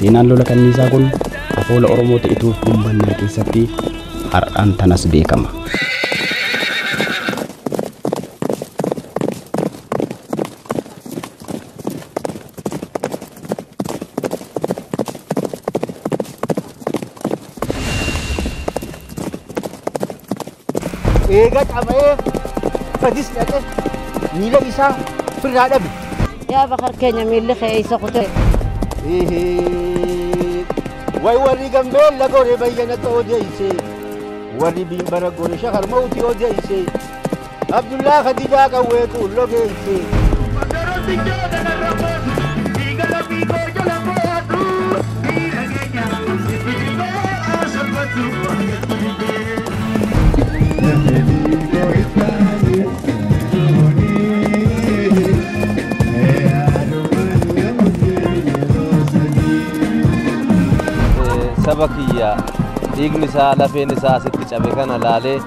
seenaan lola kanniisaa kun afoola Oromoota ituuf gumbannaa keessatti har'aan tanas beekama. Eega qabee fadis dhaqe miila isaa firraa dhabe. Yaa bakar keenya miilli kee isa kutee. Way warri Gambeella gore bayyana odeeyse warri bimbara gore shakar mawti odeeyse Abdullah Khadija qawwee qulloo geeyse. Sabakiya dhiigni isaa lafeen isaa asitti cabe kana laalee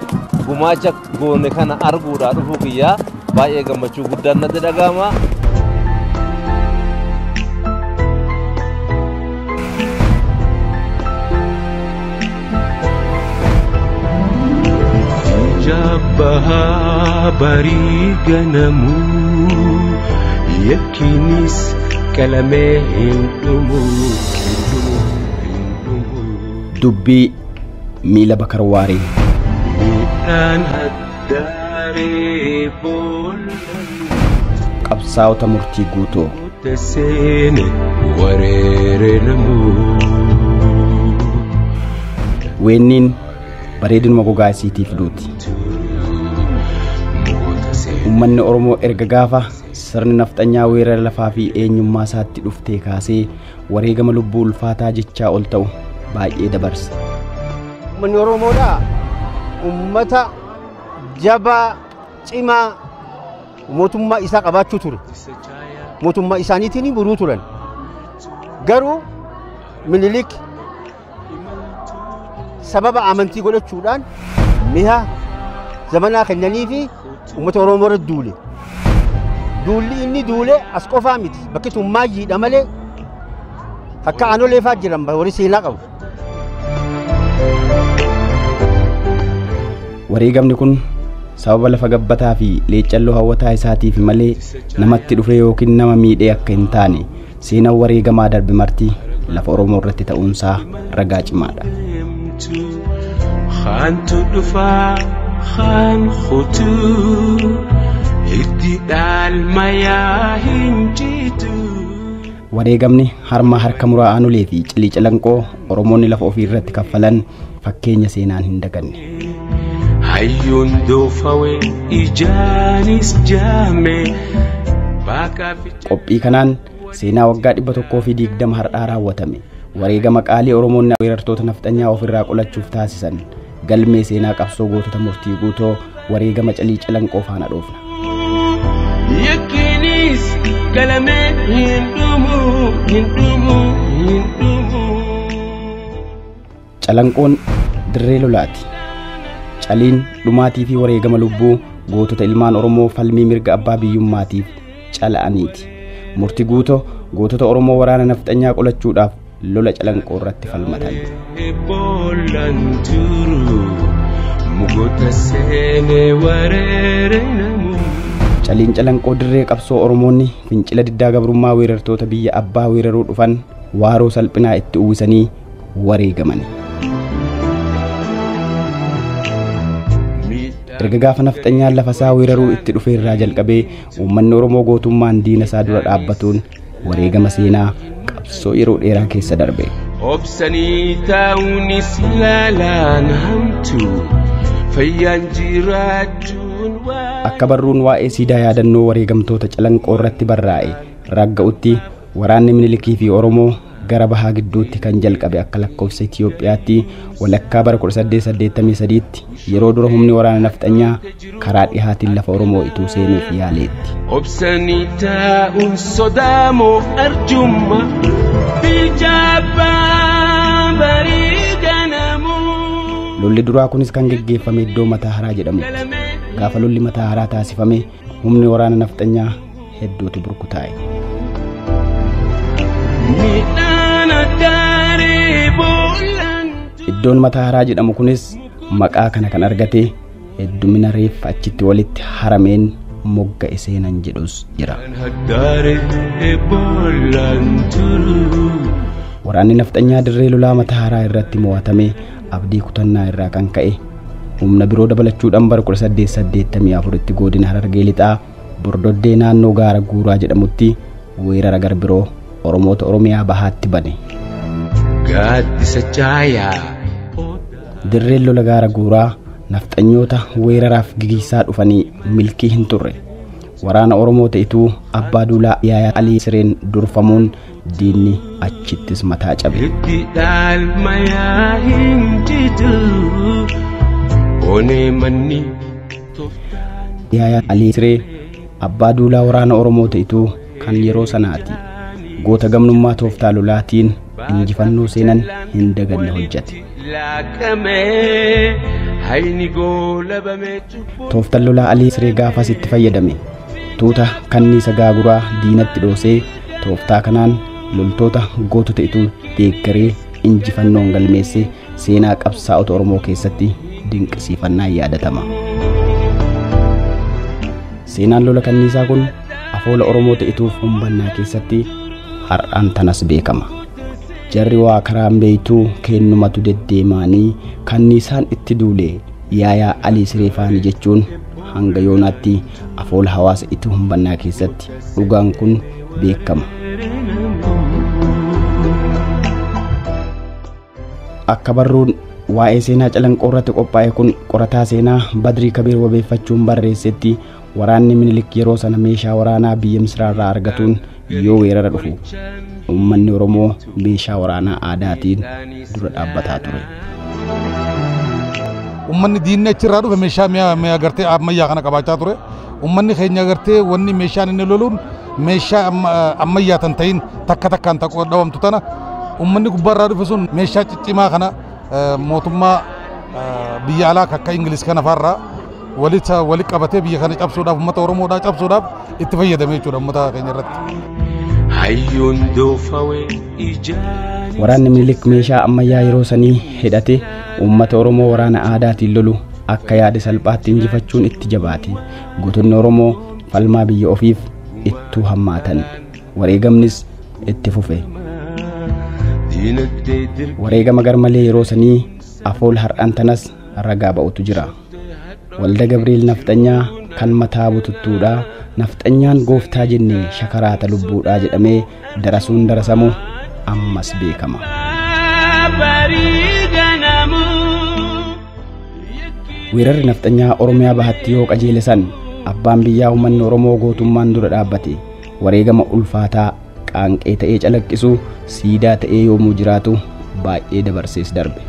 gumaacha goone kana arguudhaa dhufuu kiyyaa baay'ee gammachuu guddaan natti dhagahama. Jabbaha barii ganamuu yakkinis qalamee hin dhumu. Dubbii miila Bakar Waaree. Qabsaa'ota murtii guutoo. Weenniin bareedinuma gogaa isiitiif duuti. Uummanni Oromoo erga gaafa sirni nafxanyaa weerara lafaa fi eenyummaa isaatti dhuftee kaasee wareegama lubbuu ulfaataa jechaa ol ta'u baay'ee dabarsa. Uummanni Oromoodhaa uummata jabaa cimaa mootummaa isaa qabaachuu ture. Mootummaa isaaniitiin buruu turan. Garuu Minilik sababa amantii godhachuudhaan mi'a zamanaa kennanii fi uummata Oromoo irratti duule. Duulli inni duule as qofaa miti. Bakki tummaayyiidha malee akka aanolee fa'aa jiran warri seenaa qabu. Wareegamni kun sababa lafa gabbataa fi leeccalloo hawwataa isaatiif malee namatti dhufe yookiin nama miidhee akka hin taane seenaan wareegamaa darbe marti lafa Oromoo irratti ta'uunsaa ragaa cimaadha. Khantu dhufaa khan khutuu itti dhaalmayaa hin jitu. Wareegamni harma harka muraa aanolee fi cilii calanqoo Oromoonni lafa ofii irratti kaffalan fakkeenya seenaan hin daganne. Hayyuun doofawe ijaanis jaame. Qophii kanaan seenaa waggaa 120 har'aa raawwatame. Wareegama qaalii Oromoonni weerartoota nafxanyaa ofirraa qolachuuf taasisan galmee seenaa qabsoo gootota murtii guutoo wareegama cilii calanqoo faana dhoofna. Yakkinis galmee hin dhumu. Calanqoon dirree lolaati. Caliin dhumaatii fi wareegama lubbuu gootota ilmaan Oromoo falmii mirga abbaa biyyummaatiif cala'aniiti. Murtii guutoo gootota Oromoo waraana nafxanyaa qolachuudhaaf lola calanqoo irratti falmatan. Caliin calanqoo dirree qabsoo Oromoonni fincila diddaa gabrummaa weerartoota biyya abbaa weeraruu dhufan waaroo salphinaa itti uwwisanii wareegaman. Erga gaafa nafxanyaan lafa isaa weeraruu itti dhufe irraa jalqabee uummanni Oromoo gootummaan diina isaa dura dhaabbatuun wareegama seenaa qabsoo yeroo dheeraa keessa darbe. Obsanii taa'uunis laalaan hamtu fayyaan jiraachuun akka barruun waa'ee siidaa yaadannoo wareegamtoota calanqoo irratti barraa'e ragga'utti waraanni Minilikii fi Oromoo gara bahaa gidduutti kan jalqabe akka lakkoofsa Itiyoophiyaatti walakkaa bara 1883tti yeroo dura humni waraana nafxanyaa karaa dhihaatiin lafa Oromoo ituu seenuuf yaaleetti. Obsanii taa'uun sodaamoo arjumma biljaabbaa barii ganamuu. Lolli duraa kunis kan geggeeffame iddoo Mataa Haraa jedhamutti. Gaafa lolli Mataa Haraa taasifame humni waraana nafxanyaa hedduutu burkutaa'e. Midhaan addaa Iddoon Mataaharaa jedhamu kunis maqaa kana kan argate heddumina reeffa achitti walitti harameen mogga'e seenan jedhus jira. Waraanni nafxanyaa dirree lolaa Mataaharaa irratti mo'atame abdii kutannaa irraa kan ka'e humna biroo dabalachuudhaan bara 1884tti godina Harargee lixaa Bordoddee naannoo Gaara Guuraa jedhamutti weerara garbiroo Oromoota Oromiyaa bahaatti bane. Dirreen lola Gaara Guuraa nafxanyoota weeraraaf gigisaa dhufanii milkii hin turre. Waraana Oromoo ta'etu Abbaa Duulaa Yaayaa Alii Sireen durfamuun diinni achittis mataa cabe. Yaayaa Alii Siree Abbaa Duulaa waraana Oromoo ta'etu kan yeroo sanaati. Goota gamnummaa tooftaa lolaatiin injifannoo seenan hin daganne hojjete. Tooftaan lolaa Alii Siree gaafas itti fayyadame. Tuuta kanniisa Gaaguraa diinatti dhoosee tooftaa kanaan loltoota goota ta'etu deeggaree injifannoon galmeesse seenaa qabsaa'ota Oromoo keessatti dinqisiifannaan yaadatama. Seenaan lola kanniisaa kun afoola Oromoo ta'etuuf umbannaa keessatti har'aan tanas beekama. Jarri waa karaan beeytuu kennumatu deddeemaanii kanniisaan itti duulee Yaayaa Alii Siree faani jechuun hanga yoonaatti afoola hawaasa itti umbannaa keessatti dhugaan kun beekama. Akka barruun waa'ee seenaa calanqoo irratti qophaa'e kun qorataa seenaa Badrii Kabiir wabeeffachuun barreessetti waraanni Minilik yeroo sana meeshaa waraanaa biyya Misiraarraa argatuun yoo weerara dhufu ummanni Oromoo meeshaa waraanaa aadaatiin dura dhaabbataa ture. Ummanni diinni achirraa dhufe meeshaa mi'a agartee ammayyaa kana qabaachaa ture. Ummanni keenya agartee wanni meeshaan inni loluun meeshaa ammayyaa tan ta'in takka takkaan takka dhawamtu tana ummanni gubbaarraa dhufe sun meeshaa ciccimaa kana mootummaa biyya alaa akka Ingiliis kana faarraa walitti qabatee biyya kana cabsuudhaaf uummata Oromoodhaa cabsuudhaaf itti fayyadame jechuudha uummata keenya irratti. Waraanni Minilik meeshaa ammayyaa yeroo sanii hidhate uummata Oromoo waraana aadaatiin lolu akka yaada salphaatti injifachuun itti jabaate. Gootonni Oromoo falmaa biyya ofiif ittuu hammaatan. Wareegamnis itti fufe. Wareegama garmalee yeroo sanii afool har'aan tanas ragaa ba'utu jira. Walda Gabriel nafxanyaa kan mataa bututtuudhaa nafxanyaan gooftaa jennee shakaraata lubbuudhaa jedhamee darasuun darasamu ammas beekama. Weerarri nafxanyaa Oromiyaa bahatti yoo qajeele san abbaan biyyaa uummanni Oromoo gootummaan dura dhaabbate wareegama ulfaataa qaanqee ta'ee calaqqisu siidaa ta'ee yoomuu jiraatu baay'ee dabarsees darbe.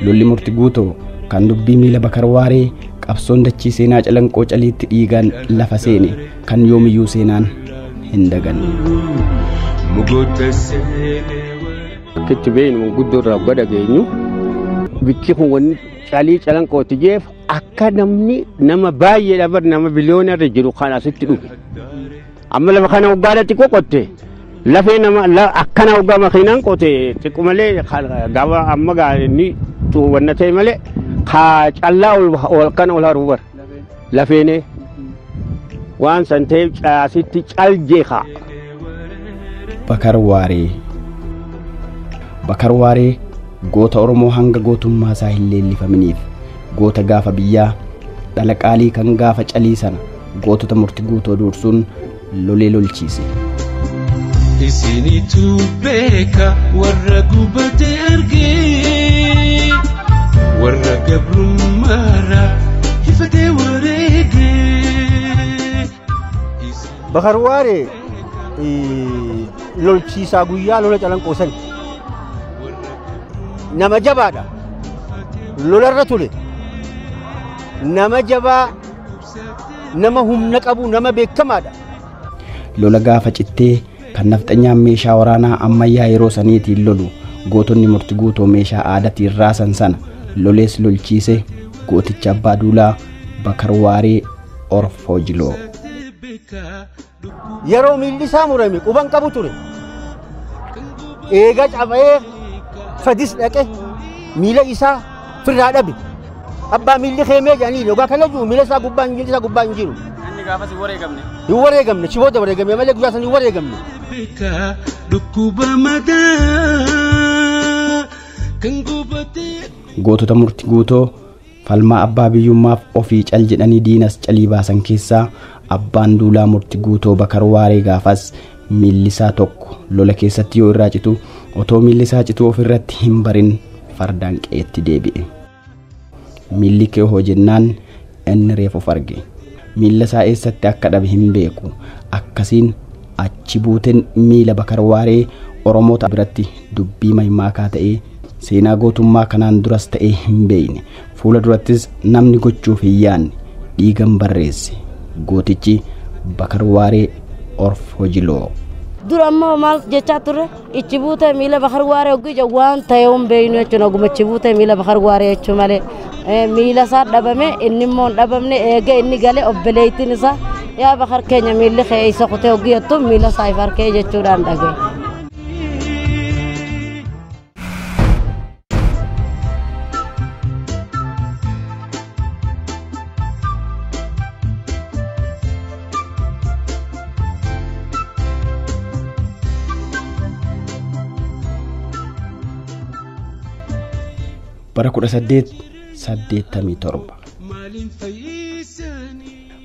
Lolli murti guutoo kan dubbii miila Bakar Waaree qabsoon dachii seenaa calanqoo caliitti dhiigaan lafa seene kan yoomiyyuu seenaan hin daganne. Kitti beenu guddoorraa godha geenyu bichi kun wanni calii calanqootti jeef akka namni nama baay'ee dhabar nama biliyoonarra jiru kan asitti dhufe. Amma lafa kana waggaadhatti qoqotte lafee nama akkana waggaa makiinaan qote xiqqoo malee gaba amma gaa'inni tuubanna ta'e malee kaa callaa ol kana ol haruubar lafeenee waan san ta'e caasitti caljeekaa. Bakar Waaree goota Oromoo hanga gootummaa isaa hin leellifaminiif goota gaafa biyyaa dhala qaalii kan gaafa calii sana gootota murti guutoo dursuun lolee lolchiise. Isinitu beeka warra gubate argee warra gabrummaara ifatee wareegee. Bakar Waaree lolchiisaa guyyaa lola calanqoo san nama jabaadha. Lolarra ture nama jabaa nama humna qabu nama beekamaadha. Lola gaafa cittee kan nafxanyaan meeshaa waraanaa ammayyaa yeroo saniitiin lolu gootonni murti guutoo meeshaa aadaatiin raasan sana lolees lolchiise gooticha Abbaa Duulaa Bakar Waaree Orfoojiloo. yeroo miilli isaa murame quban qabu ture eega cabee fadis dhaqe miila isaa firraa dhabe abbaa miilli keemee jedhanii yogaa kana jiru miila isaa gubbaan hin jiru. Inni gaafas hin wareegamne chibooda wareegame malee guyyaa san hin wareegamne. Dhukkuba madaa kan gubatee. Gootota murtii guutoo falmaa abbaa biyyummaaf ofii cal jedhanii diinas calii baasan keessaa abbaan duulaa murtii guutoo Bakar Waaree gaafas miilli isaa tokko lola keessatti yoo irraa citu otoo miilli isaa citu ofirratti hin barin fardaan qe'eetti deebi'e. Miilli kee hoo jennaan inni reef of arge. Miilla isaa eessatti akka dhabe hin beeku. Akkasiin achi buuteen miila Bakar Waaree Oromoota biratti dubbii maymaakaa ta'ee seenaa gootummaa kanaan duras ta'ee hin beekne fuula durattis namni gochuuf hin yaanne dhiigan barreesse gootichi Bakar Waaree Orf Hojiloo. Dura ammoo maal jechaa turre ichi buutee miila Bakar Waaree oggija waan ta'e hin beeknu jechuudha oguma ichi buutee miila Bakar Waaree jechuu malee miila isaa dhabame inni immoo hin dhabamne eega inni galee obboleettiin isaa yaa Bakar keenya miilli kee isa kutee oggiyattu miila isaa if harkee jechuudhaan dhagee. Bara 1887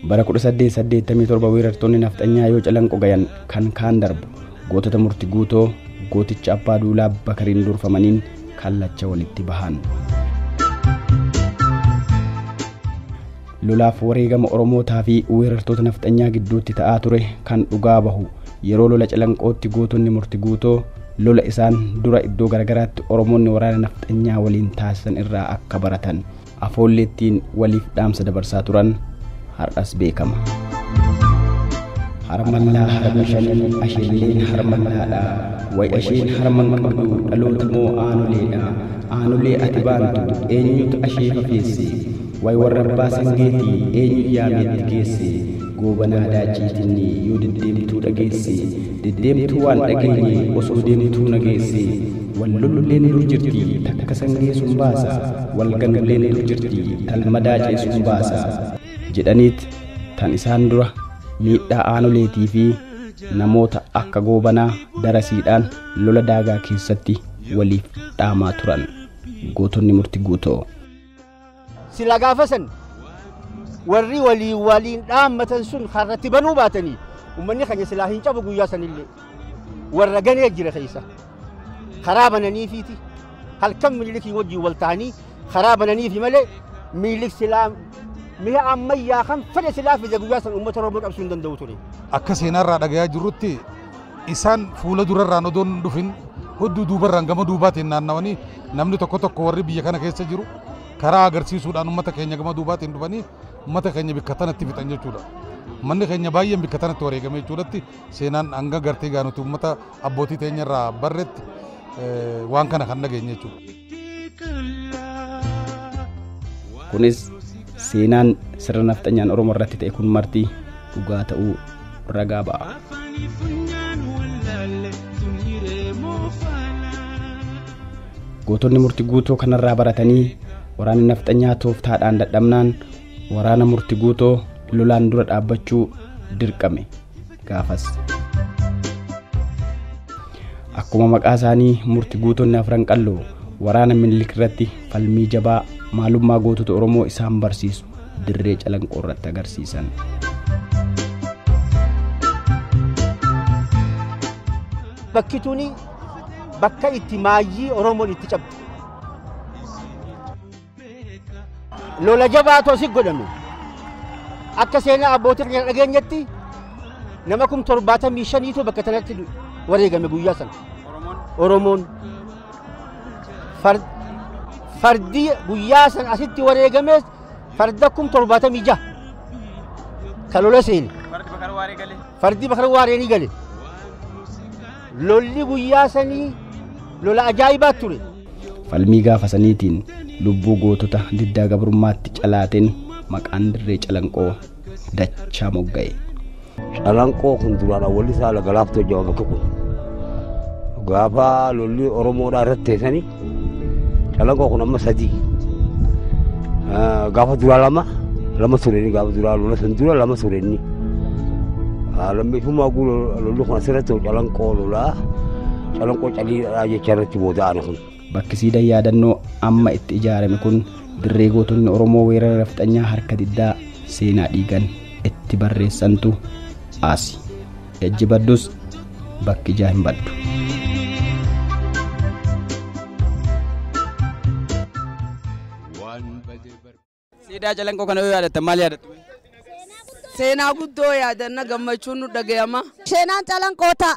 bara 1887 weerartoonni nafxanyaa yoo calanqoo gayan kan kaan darbu gootota murtii guutoo gooticha abbaa duulaa Bakariin durfamaniin kallacha walitti bahan. Lolaaf wareegama Oromootaa fi weerartoota nafxanyaa gidduutti ta'aa ture kan dhugaa bahu yeroo lola calanqootti gootonni murtii guutoo lola isaan dura iddoo garagaraatti Oromoonni waraana nafxanyaa waliin taasisan irraa akka baratan afoolleettiin waliif dhaamsa dabarsaa turan har'as beekama. Harmallaa harmashan ashilleen harmallaadha way asheen harman qabdu dhaloota moo aanoleedha aanolee ati baantu eenyutu ashee fafeesse way warra abbaa sangeetii eenyu yaameetti geesse goobanaa daaciitinni yoo deddeemtuu dhageesse deddeemtuu waan dhageenye osoo deemtuu nageesse wal lolulleen dur jirti takka sangee sun baasa wal ganulleen dur jirti talma daacee sun baasa jedhaniit tan isaan dura miidhaa aanoleetii fi namoota akka goobanaa darasiidhaan lola daagaa keessatti waliif dhaamaa turan gootonni murtii guutoo. Sila gaafasan warri waliin dhaammatan sun harratti banuu baatanii ummanni keenya silaa hin cabu guyyaa sanillee warra ganee jira keessa karaa bananiifiiti halkan miilikii wajjin wal ta'anii karaa bananiifi malee miilik silaa mi'a ammayyaa kan fedhe silaa fi guyyaa san uummata Oromoo qabsuu hin danda'u ture. Akka seenaarraa dhagayaa jirrutti isaan fuula durarraan odoon dhufin hudduu duubarraan gama duubaatiin naannawanii namni tokko warri biyya kana keessa jiru karaa agarsiisuudhaan uummata keenya gama duubaatiin dhufanii uummata keenya bikka tanatti fixan jechuudha. Manni keenya baay'een bikka tanatti wareegame jechuudhatti seenaan hanga gartee gaanuti uummata abbootii teenya irraa barreetti waan kana kan dhageenye jechuudha. Kunis seenaan sirna nafxanyaan Oromoo irratti ta'e kun marti dhugaa ta'uu ragaa ba'a. Gootonni murtii guutoo kanarraa baratanii waraanni nafxanyaa tooftaadhaan dadhabnaan waraana murtii guutoo lolaan dura dhaabbachuu dirqame gaafas. Akkuma maqaa isaanii murtii guutonni afran qalloo waraana Minilik irratti falmii jabaa maalummaa gootota Oromoo isaan barsiisu dirree calanqoo irratti agarsiisan. Bakki tuni bakka itti maayyii Oromoon itti cabdu. Lola jabaatoo si godhame akka seenaa abbootii keenya dhageenyetti nama 75,000 bakka tanatti wareegame guyyaa sana. Oromoon fardi guyyaa sana asitti wareegame farda 76,000 kan lola seene. Fardi Bakar Waaree ni gale. Lolli guyyaa sanii lola ajaa'ibaa ture. Falmii gaafa saniitiin lubbuu gootota diddaa gabrummaatti calaateen maqaan dirree calanqoo dachaa mogga'e. Calanqoo kun duraan awwalli isaa lagalaaftuu jawaba kun. Gaafa lolli Oromoodhaa irratti teessanii calanqoo kun amma sadii. Gaafa duraa lama tureni gaafa duraa lola san dura lama tureni. Lammeeffummaa lolli kun asirratti calanqoo lolaa calanqoo caliidhaa jecha irratti booda'an kun. Bakki siidaa yaadannoo amma itti ijaarame kun dirree gootonni Oromoo weerara nafxanyaa harka diddaa seenaa dhiigan itti barreessantu asi. Ejji baddus bakki ijaa hin baddu. Siidaa calanqoo kana yoo yaadatte maal yaadatte? Seenaa guddoo yaadanna gammachuun nu dhagayama. Seenaan calanqoota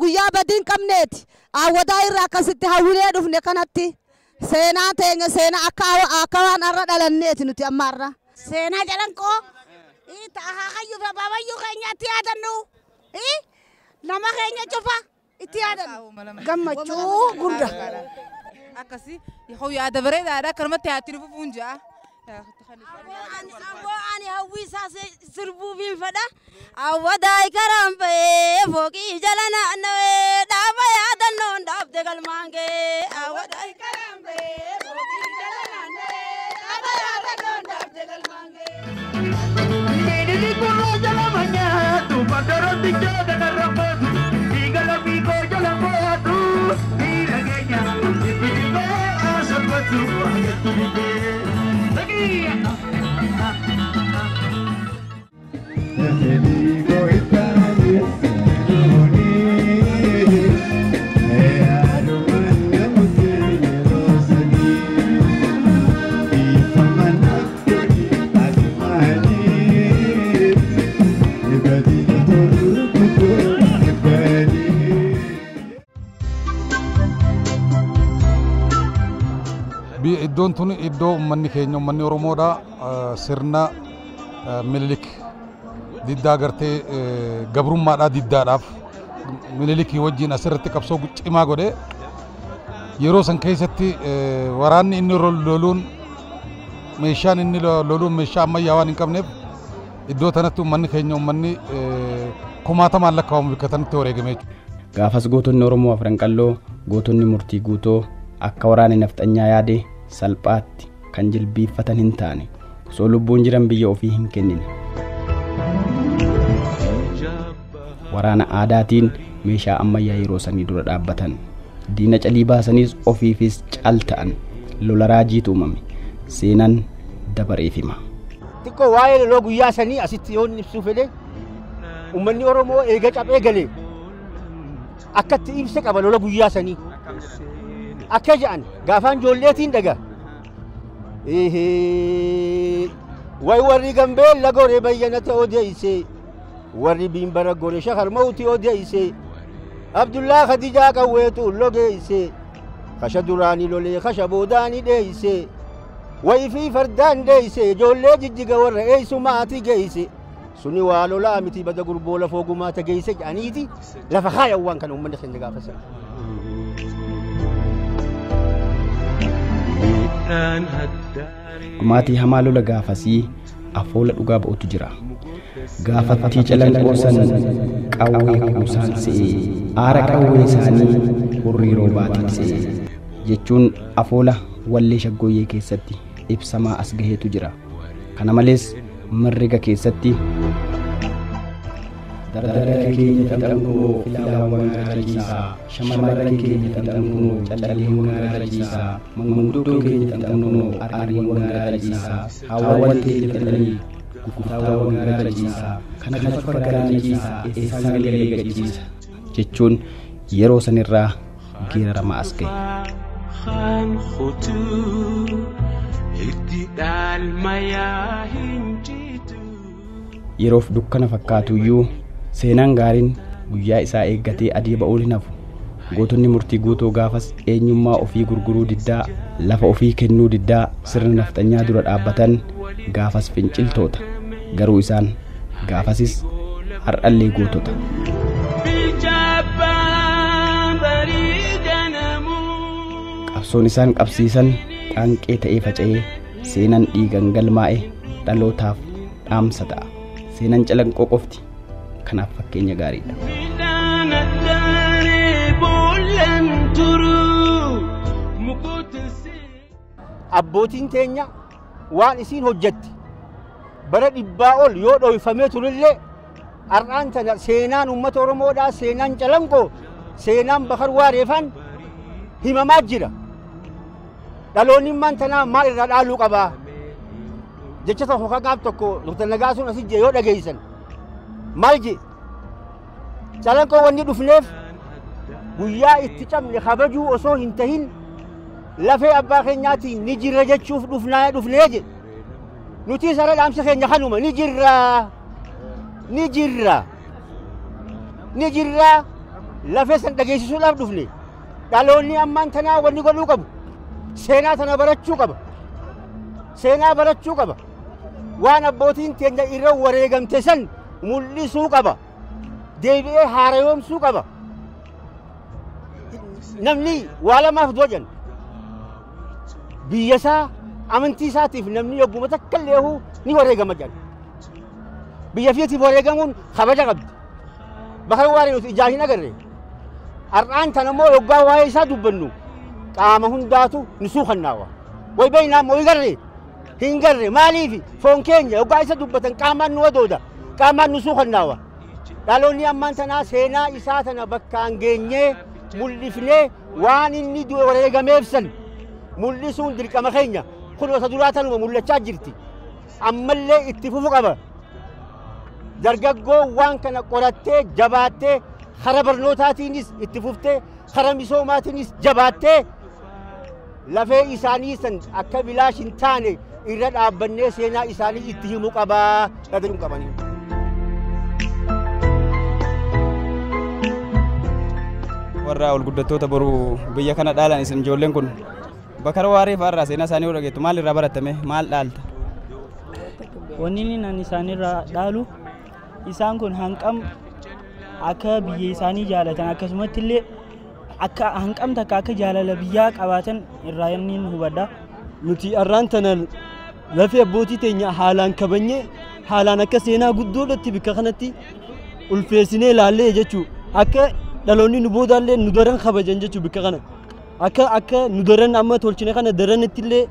guyyaa badii hin qabneeti. Awwadaa irraa akkasitti hawwilee dhufne kanatti seenaa teenya seenaa akka waan har'a dhalanneeti nuti ammaarra. Seenaa calanqoo haakayyuu fi abaabayyuu keenya itti yaadannu nama keenya cufa itti yaadannu gammachuu guddaa. Akkasii yoo yaada bareedaadha akkanumatti haatti dhufu fuunjaa. Ani hawwisaa sirbuu fi fedha awwadaa karambee foqii jala naannawee dhaaba yaadannoon dhaabde galmaangee awwadaa karambee foqii jala naannawee dhaaba yaadannoon dhaabde galmaangee. Needili kuroo jala manyaatu bakkarooti jooga narrabbatu dhiigala fiigoo jala mo'atu miira keenya ibbidibee asabbatu agattu dibee. Iddoon tuni iddoo uummanni keenya uummanni Oromoodha sirna Minilik diddaa gartee gabrummaadhaa diddaadhaaf Minilikii wajjin asirratti qabsoo cimaa godhe yeroo san keessatti waraanni inni loluun meeshaan inni loluun meeshaa ammayyaa waan hin qabneef iddoo tanatti uummanni keenya uummanni kumaatamaan lakkaa'amu bakka tanatti wareegame jechuudha. Gaafas gootonni Oromoo afran qalloo gootonni murtii guutoo akka waraanni nafxanyaa yaade salphaatti kan jilbiiffatan hin taane osoo lubbuun jiran biyya ofii hin kennine. Waraana aadaatiin meeshaa ammayyaa yeroo sanii dura dhaabbatan diina calii baasaniis ofiifis cal ta'an lola raajiitu uumame seenan dabareef hima. Xiqqoo waa'ee loloo guyyaa sanii asitti yoo ibsuu fedhe uummanni Oromoo eega caphee galee akkatti ibsa qaba lola guyyaa sanii. Akka jedhan gaafaan ijoolleetiin dhaga. Way warri gambeel lagore bayyana ta'uu deeyse warri biimbara gore shakar mawti oo deeyse Abdullah Khadijaa qawweetu logeeyse kasha duraanii lolee kasha boodaanii deeyse way fi fardaan deeyse ijoollee jijjiga warra eeysumaati geeyse suni waa lolaa miti bada gurboo lafoo gumaata geeyse jedhaniiti lafa kaayawwaan kan uummanni keenya gaafasa. Gumaatii hamaa lola gaafasii afoola dhugaa ba'utu jira. Gaafattii calanqoo san qawwee kuusaan se'ee aara qawwee isaanii hurrii roobaatiin se'ee jechuun afoola wallee shaggooyyee keessatti ibsamaa as gaheetu jira. Kana malees mirriga keessatti dardara keenya xaxamnoo filaawwan gaarajiisaa shamarran keenya xaxamnoo calleewwan gaarajiisaa manguddoo keenya xaxamnoo ariiwwan gaarajiisaa haawwan keenya xaxamanii gugutaawwan gaarajiisaa kana fakka gaarajiisaa eessaan galee gajiisa jechuun yeroo sanirraa geerarama as gahe. Yeroof dukkana fakkaatuyyuu seenaan gaariin guyyaa isaa eeggatee adii ba'uun hin hafu. Gootonni murtii guutoo gaafas eenyummaa ofii gurguruu diddaa lafa ofii kennuu diddaa sirna nafxanyaa dura dhaabbatan gaafas finciltoota garuu isaan gaafasis har'allee gootota. Qabsoon isaan qabsiisan qaanqee ta'ee faca'ee seenan dhiigan galmaa'e dhalootaaf dhaamsa ta'a. Seenan calanqoo qofti kanaaf fakkeenya gaariidha. Abbootiin teenya waan isiin hojjetti bara dhibbaa ol yoo dhoofamee turellee har'aan tana seenaan uummata Oromoodhaa seenaan Calanqoo seenaan Bakar Waareefaan himamaa jira. Dhaloonni immaan tanaa maal irraa dhaaluu qabaa? Jecha tokko kaqaaf tokko Dr. Nagaasuun asii jee yoo dhageessan maal je Calanqoo wanni dhufneef guyyaa itti cabne kabajuu osoo hin tahin lafee abbaa keenyaatiin ni jirra jechuuf dhufnee je nuti sara dhaamsa keenya kanuma ni jirra lafee san dhageessisuudhaaf dhufne. Dhaloonni ammaan tanaa wanni godhuu qabu seenaa tana barachuu qaba. Waan abbootiin teenya irra wareegamte san mul'isuu qaba. Deebi'ee haarayoomsuu qaba. Namni waa lamaaf dojan biyya isaa amantii isaatiif namni yogguma takka illee ni wareegama jedhan. Biyya fiitiif wareegamuun kabaja qabdi. Bakar Waaree nuti ijaan hin agarre. Har'aan tana immoo yoggaa waa'ee isaa dubbannu qaama hundaatu nu suukannaawa. Way beeynaa moo hin garre maaliif foon keenya yoggaa isa dubbatan qaamaan nu wadooda qaamaan nu suukannaawa. Dhaloonni ammaan tanaa seenaa isaa tana bakkaan geenyee mul'ifnee waan inni wareegameef san mul'isuun dirqama keenya kun wasa duraa tanuma mul'achaa jirti. Ammallee itti fufu qaba. Dargaggoo waan kana qorattee jabaattee kara barnootaatiinis itti fuftee kara misoomaatiinis jabaattee lafee isaanii san akka bilaash hin taane irra dhaabbannee seenaa isaanii itti himuu qabaa dhadhanii qabanii. Warra ol guddattoota boruu biyya kana dhaalan isin ijoolleen kun Bakar Waaree fa'aarraa seenaa isaanii yoo dhageettu maal irraa baratame maal dhaalta? Wanni inni isaanirraa dhaalu isaan kun hanqam akka biyya isaanii jaalatan akkasumatti illee akka hanqam takka akka jaalala biyyaa qabaatan irraa inni hubadha. Nuti har'aan tana lafee abbootii teenya haalaan kabanyee haalaan akka seenaa guddoodhatti bikka kanatti ulfeessinee ilaallee jechuu akka dhaloonni nu boodaallee nu daran kabajan jechuu bikka kana akka nu daran amma tolchine kana daranitti illee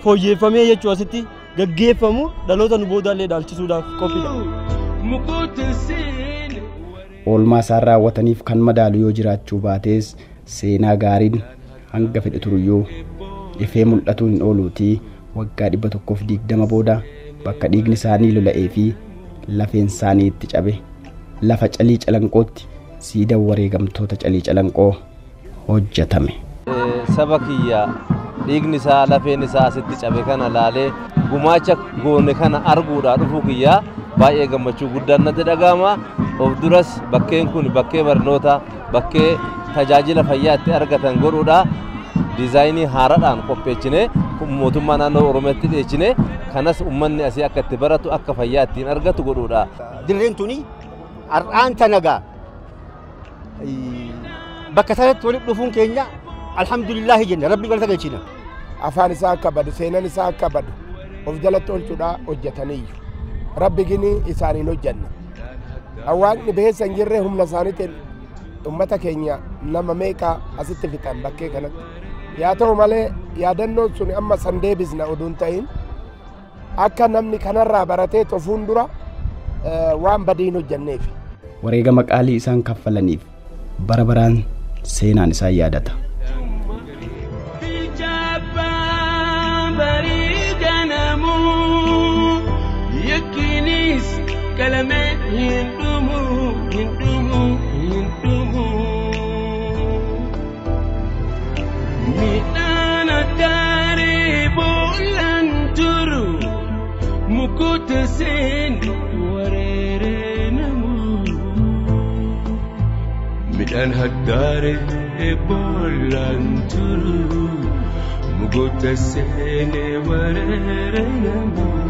fooyyeeffamee jechuu asitti gaggeeffamu dhaloota nu boodaallee dhaalchisuudhaaf qophiidha. Oolmaa isaan raawwataniif kan madaalu yoo jiraachuu baates seenaa gaariin hanga fedhe turuyyuu ifee mul'atu hin ooluutii waggaa 120 booda bakka dhiigni isaanii lola'ee fi lafeen isaanii itti cabe lafa calii calanqootti siidaa wareegamtoota calii calanqoo hojjetame. Saba kiyya dhiigni isaa lafeen isaa asitti cabe kana laalee gumaacha goone kana arguudhaa dhufuu kiyyaa baay'ee gammachuu guddaan natti dhaga'ama. Of duras bakkeen kun bakkee barnoota bakkee tajaajila fayyaa itti argatan godhuudha. Diizaayinii haaraadhaan qopheessine mootummaa naannoo Oromootti dhiyeessine kanas uummanni asii akka itti baratu akka fayyaa ittiin argatu godhuudha. Dirreen tuni har'aan tanagaa bakka sanatti walitti dhufuun keenya alhamdulillahi jenna rabbi galata galchina. Afaan isaa akka badu seenaan isaa akka badu of jalatti oolchuudhaa hojjetaniiyyu rabbi gini isaaniin hojjanna. Hawaasni beessa hin jirre humna isaaniitiin uummata keenya nama meeqa asitti fixan bakkee kanatti. Yaa ta'u malee yaadannoon sun amma san deebisna oduun ta'in akka namni kanarraa baratee tofuun dura waan badiin hojjanneef. Wareegama qaalii isaan kaffalaniif bara baraan seenaan isaan yaadata. Midhaan haddaare boolaan turu mugoota seenee wareere namaa.